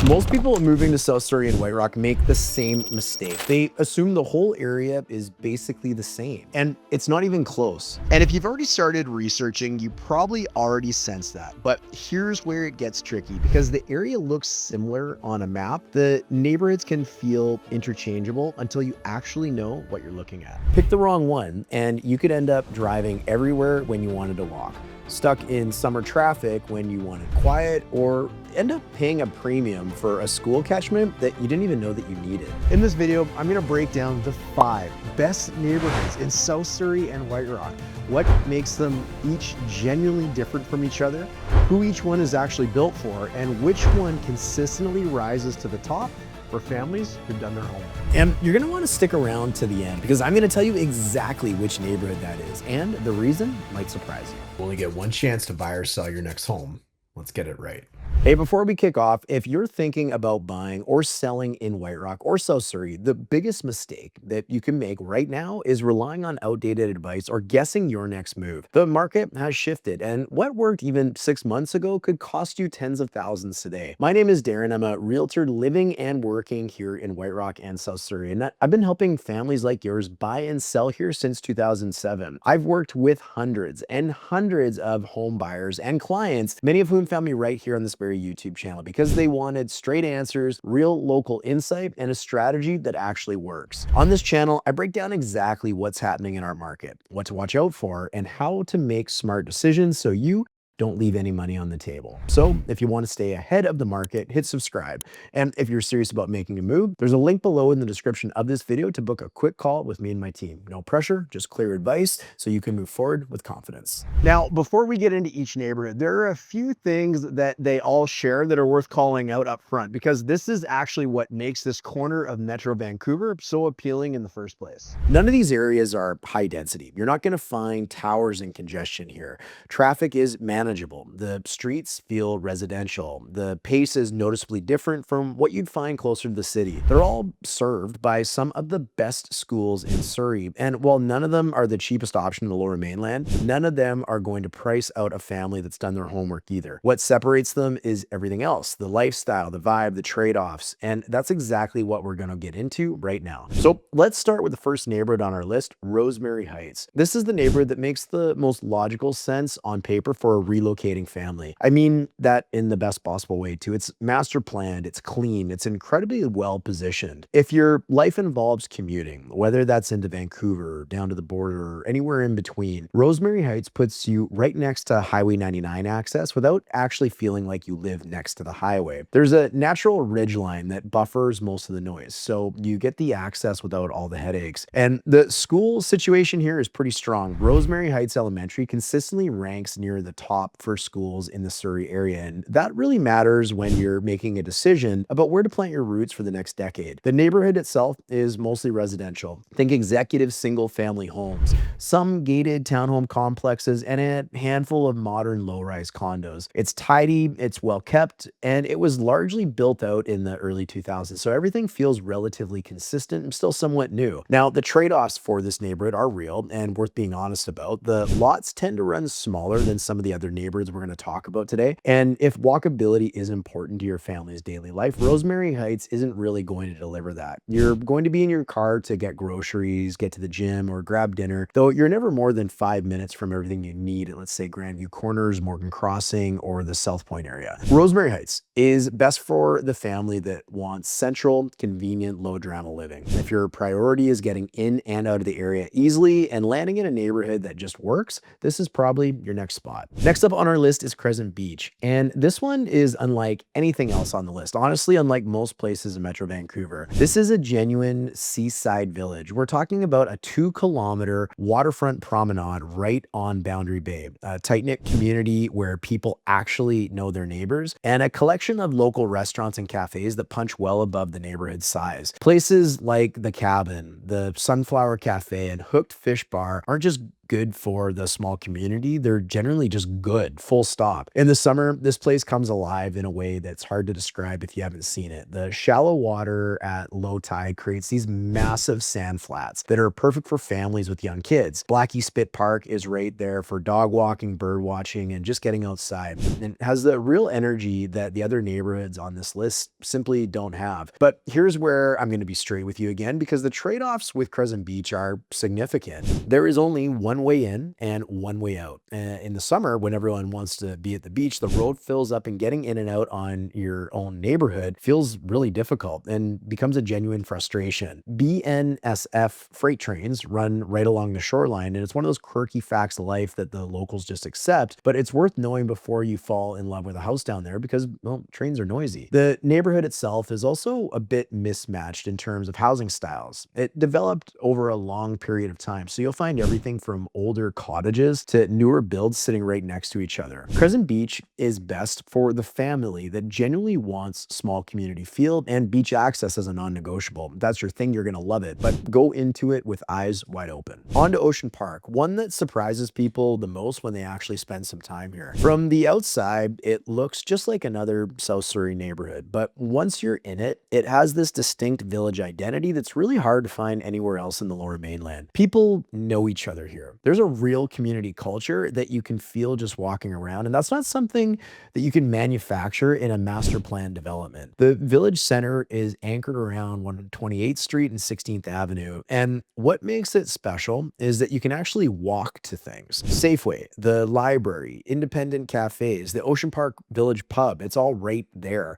Most people moving to South Surrey and White Rock make the same mistake. They assume the whole area is basically the same, and it's not even close. And if you've already started researching, you probably already sense that. But here's where it gets tricky because the area looks similar on a map. The neighborhoods can feel interchangeable until you actually know what you're looking at. Pick the wrong one, and you could end up driving everywhere when you wanted to walk, stuck in summer traffic when you wanted quiet, or end up paying a premium for a school catchment that you didn't even know that you needed. In this video, I'm going to break down the 5 best neighborhoods in South Surrey and White Rock, what makes them each genuinely different from each other, who each one is actually built for, and which one consistently rises to the top for families who've done their homework. And you're gonna wanna stick around to the end because I'm gonna tell you exactly which neighborhood that is, and the reason might surprise you. You only get one chance to buy or sell your next home. Let's get it right. Hey, before we kick off, if you're thinking about buying or selling in White Rock or South Surrey, the biggest mistake that you can make right now is relying on outdated advice or guessing your next move. The market has shifted, and what worked even 6 months ago could cost you tens of thousands today. My name is Darren. I'm a realtor living and working here in White Rock and South Surrey, and I've been helping families like yours buy and sell here since 2007. I've worked with hundreds and hundreds of home buyers and clients, many of whom found me right here on this very YouTube channel because they wanted straight answers, real local insight, and a strategy that actually works. On this channel, I break down exactly what's happening in our market, what to watch out for, and how to make smart decisions so you don't leave any money on the table. So if you want to stay ahead of the market, hit subscribe. And if you're serious about making a move, there's a link below in the description of this video to book a quick call with me and my team. No pressure, just clear advice so you can move forward with confidence. Now, before we get into each neighborhood, there are a few things that they all share that are worth calling out up front because this is actually what makes this corner of Metro Vancouver so appealing in the first place. None of these areas are high density. You're not going to find towers and congestion here. Traffic is manageable. The streets feel residential. The pace is noticeably different from what you'd find closer to the city. They're all served by some of the best schools in Surrey. And while none of them are the cheapest option in the Lower Mainland, none of them are going to price out a family that's done their homework either. What separates them is everything else, the lifestyle, the vibe, the trade-offs. And that's exactly what we're going to get into right now. So let's start with the first neighborhood on our list, Rosemary Heights. This is the neighborhood that makes the most logical sense on paper for a relocating family. I mean that in the best possible way too. It's master planned, it's clean, it's incredibly well positioned. If your life involves commuting, whether that's into Vancouver, down to the border, or anywhere in between, Rosemary Heights puts you right next to Highway 99 access without actually feeling like you live next to the highway. There's a natural ridgeline that buffers most of the noise, so you get the access without all the headaches. And the school situation here is pretty strong. Rosemary Heights Elementary consistently ranks near the top for schools in the Surrey area, and that really matters when you're making a decision about where to plant your roots for the next decade. The neighborhood itself is mostly residential. Think executive single-family homes, some gated townhome complexes, and a handful of modern low-rise condos. It's tidy, it's well-kept, and it was largely built out in the early 2000s, so everything feels relatively consistent and still somewhat new. Now, the trade-offs for this neighborhood are real and worth being honest about. The lots tend to run smaller than some of the other neighborhoods we're going to talk about today. And if walkability is important to your family's daily life, Rosemary Heights isn't really going to deliver that. You're going to be in your car to get groceries, get to the gym, or grab dinner, though you're never more than 5 minutes from everything you need at, let's say, Grandview Corners, Morgan Crossing, or the South Point area. Rosemary Heights is best for the family that wants central, convenient, low drama living. If your priority is getting in and out of the area easily and landing in a neighborhood that just works, this is probably your next spot. Next up on our list is Crescent Beach, and this one is unlike anything else on the list. Honestly, unlike most places in Metro Vancouver, this is a genuine seaside village. We're talking about a 2-kilometer waterfront promenade right on Boundary Bay, a tight-knit community where people actually know their neighbors, and a collection of local restaurants and cafes that punch well above the neighborhood size. Places like The Cabin, the Sunflower Cafe, and Hooked Fish Bar aren't just good for the small community. They're generally just good, full stop. In the summer, this place comes alive in a way that's hard to describe if you haven't seen it. The shallow water at low tide creates these massive sand flats that are perfect for families with young kids. Blackie Spit Park is right there for dog walking, bird watching, and just getting outside. And has the real energy that the other neighborhoods on this list simply don't have. But here's where I'm going to be straight with you again, because the trade-offs with Crescent Beach are significant. There is only one way in and one way out. In the summer, when everyone wants to be at the beach, the road fills up and getting in and out on your own neighborhood feels really difficult and becomes a genuine frustration. BNSF freight trains run right along the shoreline, and it's one of those quirky facts of life that the locals just accept, but it's worth knowing before you fall in love with a house down there because, well, trains are noisy. The neighborhood itself is also a bit mismatched in terms of housing styles. It developed over a long period of time, so you'll find everything from older cottages to newer builds sitting right next to each other. Crescent Beach is best for the family that genuinely wants small community feel and beach access as a non-negotiable. If that's your thing, you're gonna love it, but go into it with eyes wide open. On to Ocean Park, one that surprises people the most when they actually spend some time here. From the outside, it looks just like another South Surrey neighborhood, but once you're in it, it has this distinct village identity that's really hard to find anywhere else in the Lower Mainland. People know each other here. There's a real community culture that you can feel just walking around, and that's not something that you can manufacture in a master plan development. The village center is anchored around 128th Street and 16th Avenue, and what makes it special is that you can actually walk to things. Safeway, the library, independent cafes, the Ocean Park Village Pub, it's all right there.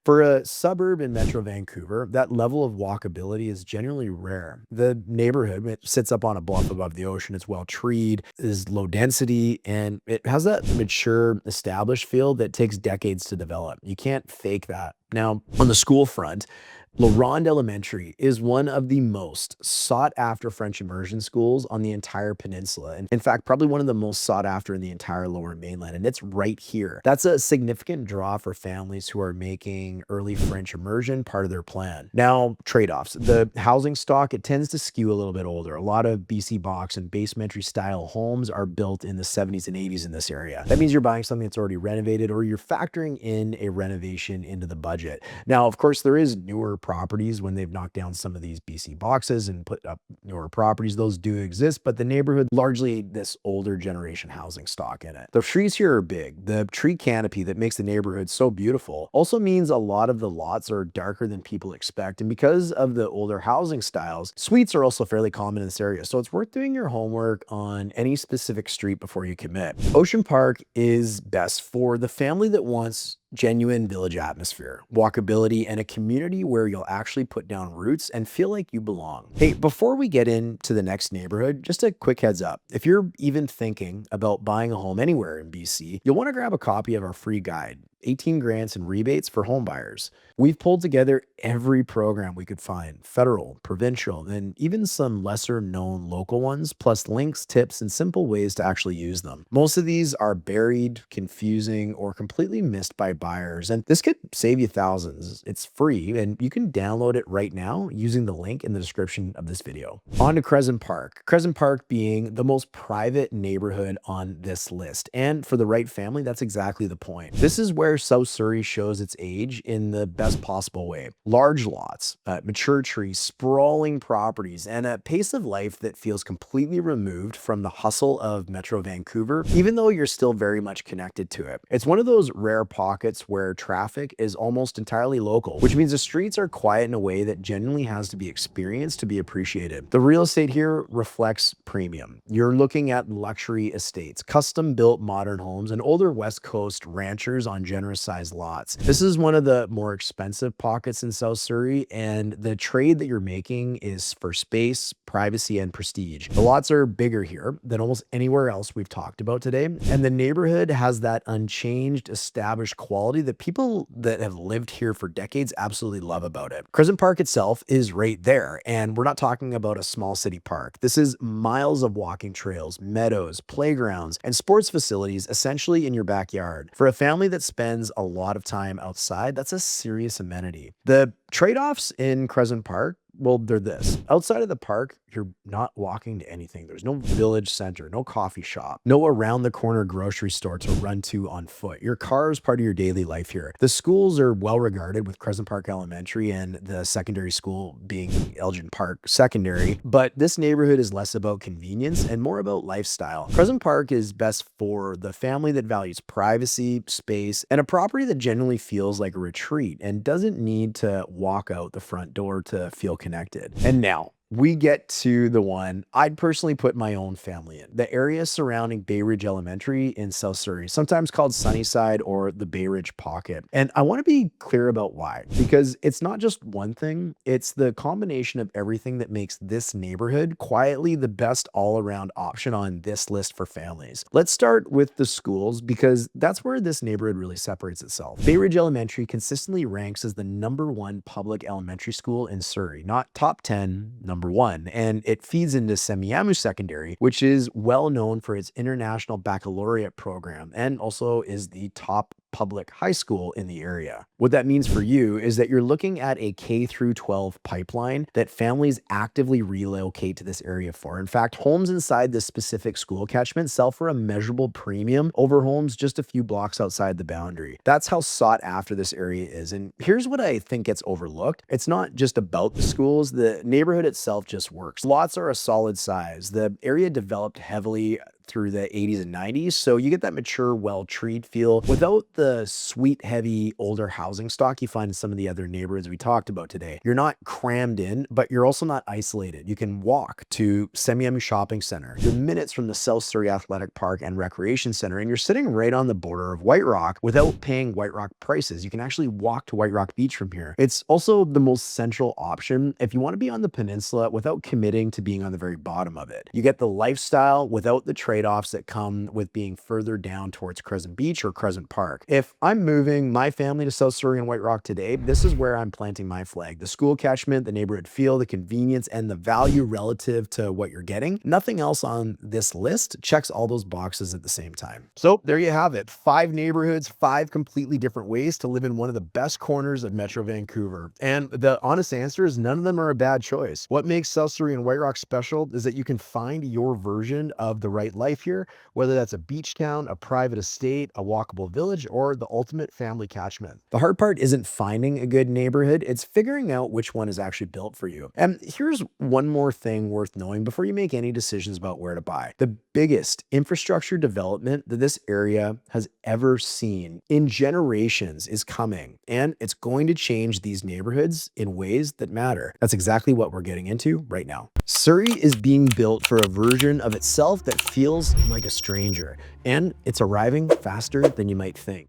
For a suburb in Metro Vancouver, that level of walkability is generally rare. The neighborhood, it sits up on a bluff above the ocean, it's well treed, is low density, and it has that mature, established feel that takes decades to develop. You can't fake that. Now, on the school front, La Ronde Elementary is one of the most sought after French immersion schools on the entire peninsula. And in fact, probably one of the most sought after in the entire Lower Mainland. And it's right here. That's a significant draw for families who are making early French immersion part of their plan. Now, trade-offs. The housing stock, it tends to skew a little bit older. A lot of BC box and basementary style homes are built in the 70s and 80s in this area. That means you're buying something that's already renovated, or you're factoring in a renovation into the budget. Now, of course, there is newer properties when they've knocked down some of these BC boxes and put up newer properties. Those do exist, but the neighborhood largely this older generation housing stock in it. The trees here are big. The tree canopy that makes the neighborhood so beautiful also means a lot of the lots are darker than people expect. And because of the older housing styles, suites are also fairly common in this area. So it's worth doing your homework on any specific street before you commit. Ocean Park is best for the family that wants genuine village atmosphere, walkability, and a community where you'll actually put down roots and feel like you belong. Hey, before we get into the next neighborhood, just a quick heads up. If you're even thinking about buying a home anywhere in BC, you'll want to grab a copy of our free guide, 18 grants and rebates for home buyers. We've pulled together every program we could find, federal, provincial, and even some lesser known local ones, plus links, tips, and simple ways to actually use them. Most of these are buried, confusing, or completely missed by buyers, and this could save you thousands. It's free, and you can download it right now using the link in the description of this video. On to Crescent Park. Crescent Park being the most private neighborhood on this list, and for the right family, that's exactly the point. This is where South Surrey shows its age in the best possible way. Large lots, mature trees, sprawling properties, and a pace of life that feels completely removed from the hustle of Metro Vancouver, even though you're still very much connected to it. It's one of those rare pockets where traffic is almost entirely local, which means the streets are quiet in a way that genuinely has to be experienced to be appreciated. The real estate here reflects premium. You're looking at luxury estates, custom-built modern homes, and older West Coast ranchers on generous sized lots. This is one of the more expensive pockets in South Surrey, and the trade that you're making is for space, privacy, and prestige. The lots are bigger here than almost anywhere else we've talked about today, and the neighborhood has that unchanged, established quality that people that have lived here for decades absolutely love about it. Crescent Park itself is right there, and we're not talking about a small city park. This is miles of walking trails, meadows, playgrounds, and sports facilities essentially in your backyard. For a family that spends a lot of time outside, that's a serious amenity. The trade-offs in Crescent Park, Well, they're this. Outside of the park, you're not walking to anything. There's no village center, no coffee shop, no around the corner grocery store to run to on foot. Your car is part of your daily life here. The schools are well regarded, with Crescent Park Elementary and the secondary school being Elgin Park Secondary, but this neighborhood is less about convenience and more about lifestyle. Crescent Park is best for the family that values privacy, space, and a property that generally feels like a retreat and doesn't need to walk out the front door to feel connected. And now, we get to the one I'd personally put my own family in. The area surrounding Bay Ridge Elementary in South Surrey, sometimes called Sunnyside or the Bay Ridge Pocket. And I want to be clear about why, because it's not just one thing, it's the combination of everything that makes this neighborhood quietly the best all-around option on this list for families. Let's start with the schools, because that's where this neighborhood really separates itself. Bay Ridge Elementary consistently ranks as the #1 public elementary school in Surrey, not top 10, #1, and it feeds into Semiahmoo Secondary, which is well known for its international baccalaureate program and also is the top public high school in the area. What that means for you is that you're looking at a K through 12 pipeline that families actively relocate to this area for. In fact, homes inside this specific school catchment sell for a measurable premium over homes just a few blocks outside the boundary. That's how sought after this area is. And here's what I think gets overlooked. It's not just about the schools. The neighborhood itself just works. Lots are a solid size. The area developed heavily through the 80s and 90s, so you get that mature, well-treed feel without the sweet, heavy, older housing stock you find in some of the other neighborhoods we talked about today. You're not crammed in, but you're also not isolated. You can walk to Semiahmoo Shopping Center. You're minutes from the South Surrey Athletic Park and Recreation Center, and you're sitting right on the border of White Rock without paying White Rock prices. You can actually walk to White Rock Beach from here. It's also the most central option if you want to be on the peninsula without committing to being on the very bottom of it. You get the lifestyle without the trade-offs that come with being further down towards Crescent Beach or Crescent Park. If I'm moving my family to South Surrey and White Rock today, this is where I'm planting my flag. The school catchment, the neighborhood feel, the convenience, and the value relative to what you're getting. Nothing else on this list checks all those boxes at the same time. So there you have it. 5 neighborhoods, 5 completely different ways to live in one of the best corners of Metro Vancouver. And the honest answer is none of them are a bad choice. What makes South Surrey and White Rock special is that you can find your version of the right life here, whether that's a beach town, a private estate, a walkable village, or the ultimate family catchment. The hard part isn't finding a good neighborhood, it's figuring out which one is actually built for you. And here's one more thing worth knowing before you make any decisions about where to buy. The biggest infrastructure development that this area has ever seen in generations is coming, and it's going to change these neighborhoods in ways that matter. That's exactly what we're getting into right now. Surrey is being built for a version of itself that feels like a stranger, and it's arriving faster than you might think.